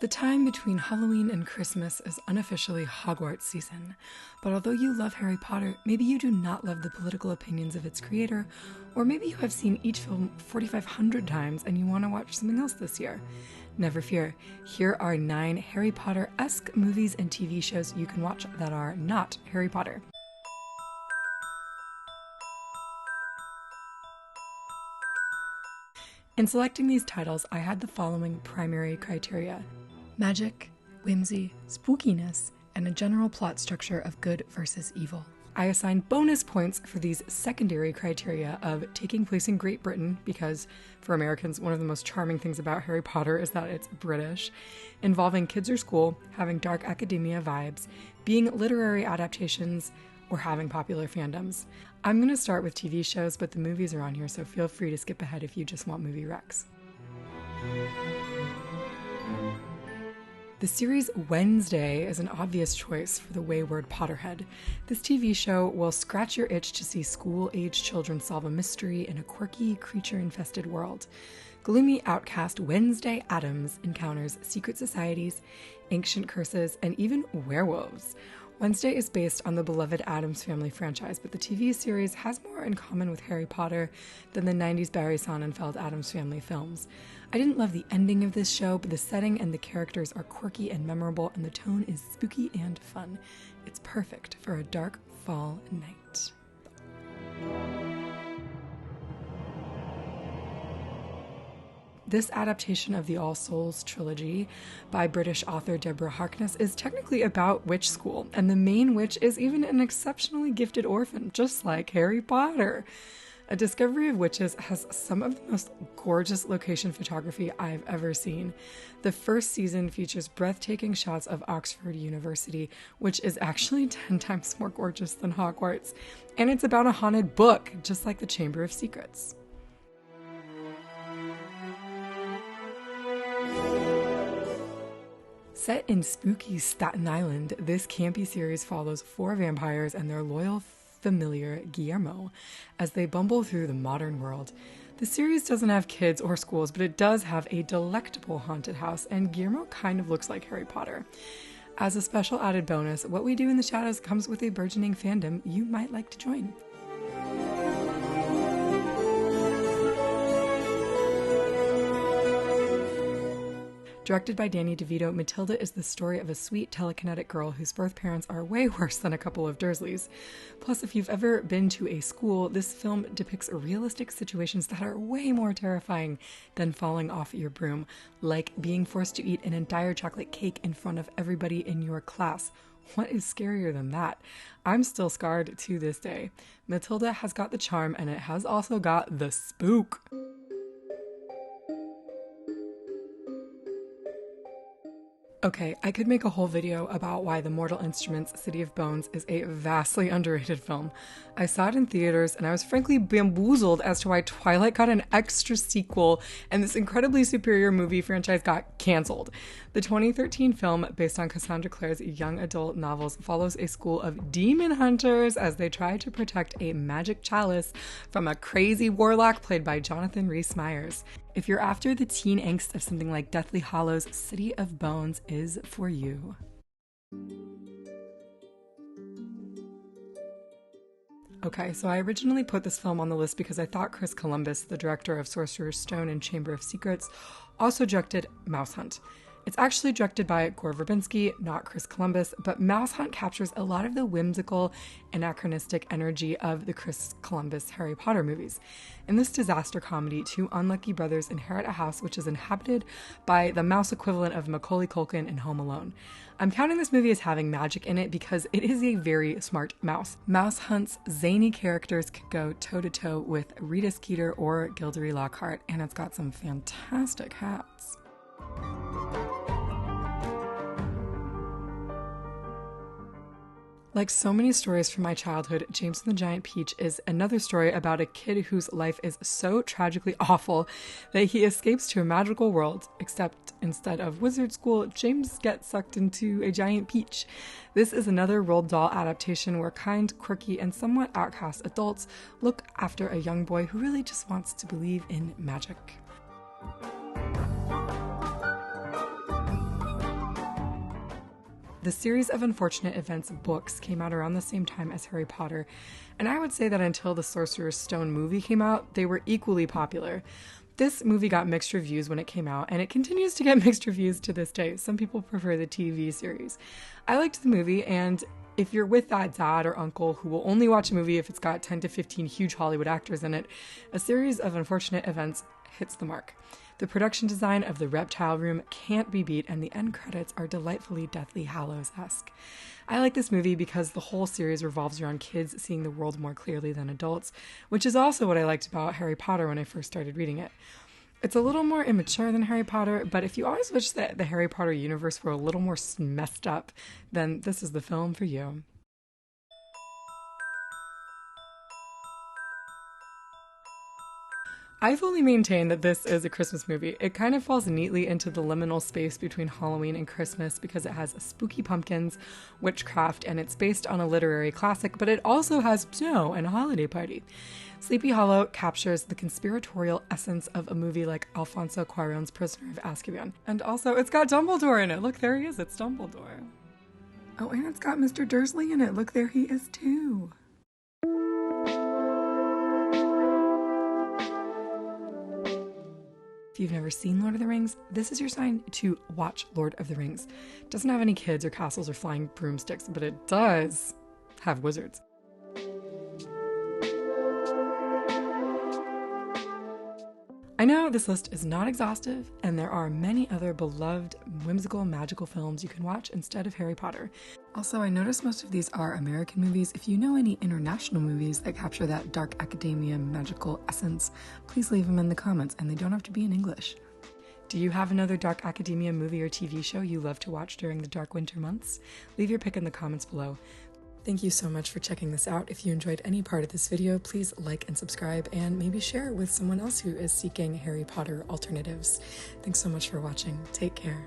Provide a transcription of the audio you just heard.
The time between Halloween and Christmas is unofficially Hogwarts season, but although you love Harry Potter, maybe you do not love the political opinions of its creator, or maybe you have seen each film 4,500 times and you want to watch something else this year. Never fear, here are 9 Harry Potter-esque movies and TV shows you can watch that are not Harry Potter. In selecting these titles, I had the following primary criteria: magic, whimsy, spookiness, and a general plot structure of good versus evil. I assigned bonus points for these secondary criteria of taking place in Great Britain, because for Americans, one of the most charming things about Harry Potter is that it's British, involving kids or school, having dark academia vibes, being literary adaptations, or having popular fandoms. I'm going to start with TV shows, but the movies are on here, so feel free to skip ahead if you just want movie recs. The series Wednesday is an obvious choice for the wayward Potterhead. This TV show will scratch your itch to see school-age children solve a mystery in a quirky, creature-infested world. Gloomy outcast Wednesday Addams encounters secret societies, ancient curses, and even werewolves. Wednesday is based on the beloved Addams Family franchise, but the TV series has more in common with Harry Potter than the 90s Barry Sonnenfeld Addams Family films. I didn't love the ending of this show, but the setting and the characters are quirky and memorable, and the tone is spooky and fun. It's perfect for a dark fall night. This adaptation of the All Souls trilogy by British author Deborah Harkness is technically about witch school, and the main witch is even an exceptionally gifted orphan, just like Harry Potter. A Discovery of Witches has some of the most gorgeous location photography I've ever seen. The first season features breathtaking shots of Oxford University, which is actually 10 times more gorgeous than Hogwarts, and it's about a haunted book, just like the Chamber of Secrets. Set in spooky Staten Island, this campy series follows 4 vampires and their loyal familiar, Guillermo, as they bumble through the modern world. The series doesn't have kids or schools, but it does have a delectable haunted house, and Guillermo kind of looks like Harry Potter. As a special added bonus, What We Do in the Shadows comes with a burgeoning fandom you might like to join. Directed by Danny DeVito, Matilda is the story of a sweet telekinetic girl whose birth parents are way worse than a couple of Dursleys. Plus, if you've ever been to a school, this film depicts realistic situations that are way more terrifying than falling off your broom, like being forced to eat an entire chocolate cake in front of everybody in your class. What is scarier than that? I'm still scarred to this day. Matilda has got the charm, and it has also got the spook. Okay, I could make a whole video about why The Mortal Instruments City of Bones is a vastly underrated film. I saw it in theaters and I was frankly bamboozled as to why Twilight got an extra sequel and this incredibly superior movie franchise got cancelled. The 2013 film, based on Cassandra Clare's young adult novels, follows a school of demon hunters as they try to protect a magic chalice from a crazy warlock played by Jonathan Rhys-Meyers. If you're after the teen angst of something like Deathly Hallows, City of Bones is for you. Okay, so I originally put this film on the list because I thought Chris Columbus, the director of Sorcerer's Stone and Chamber of Secrets, also directed Mouse Hunt. It's actually directed by Gore Verbinski, not Chris Columbus, but Mouse Hunt captures a lot of the whimsical, anachronistic energy of the Chris Columbus Harry Potter movies. In this disaster comedy, 2 unlucky brothers inherit a house which is inhabited by the mouse equivalent of Macaulay Culkin in Home Alone. I'm counting this movie as having magic in it because it is a very smart mouse. Mouse Hunt's zany characters could go toe-to-toe with Rita Skeeter or Gilderoy Lockhart, and it's got some fantastic hats. Like so many stories from my childhood, James and the Giant Peach is another story about a kid whose life is so tragically awful that he escapes to a magical world, except instead of wizard school, James gets sucked into a giant peach. This is another Roald Dahl adaptation where kind, quirky, and somewhat outcast adults look after a young boy who really just wants to believe in magic. The series of Unfortunate Events books came out around the same time as Harry Potter, and I would say that until the Sorcerer's Stone movie came out, they were equally popular. This movie got mixed reviews when it came out, and it continues to get mixed reviews to this day. Some people prefer the TV series. I liked the movie, and if you're with that dad or uncle who will only watch a movie if it's got 10 to 15 huge Hollywood actors in it, a series of Unfortunate Events hits the mark. The production design of the reptile room can't be beat, and the end credits are delightfully Deathly Hallows-esque. I like this movie because the whole series revolves around kids seeing the world more clearly than adults, which is also what I liked about Harry Potter when I first started reading it. It's a little more immature than Harry Potter, but if you always wish that the Harry Potter universe were a little more messed up, then this is the film for you. I fully maintain that this is a Christmas movie. It kind of falls neatly into the liminal space between Halloween and Christmas because it has spooky pumpkins, witchcraft, and it's based on a literary classic, but it also has snow and a holiday party. Sleepy Hollow captures the conspiratorial essence of a movie like Alfonso Cuarón's Prisoner of Azkaban. And also, it's got Dumbledore in it. Look, there he is. It's Dumbledore. Oh, and it's got Mr. Dursley in it. Look, there he is too. If you've never seen Lord of the Rings, this is your sign to watch Lord of the Rings. It doesn't have any kids or castles or flying broomsticks, but it does have wizards. I know this list is not exhaustive, and there are many other beloved, whimsical, magical films you can watch instead of Harry Potter. Also, I noticed most of these are American movies. If you know any international movies that capture that dark academia magical essence, please leave them in the comments, and they don't have to be in English. Do you have another dark academia movie or TV show you love to watch during the dark winter months? Leave your pick in the comments below. Thank you so much for checking this out. If you enjoyed any part of this video, please like and subscribe, and maybe share it with someone else who is seeking Harry Potter alternatives. Thanks so much for watching. Take care.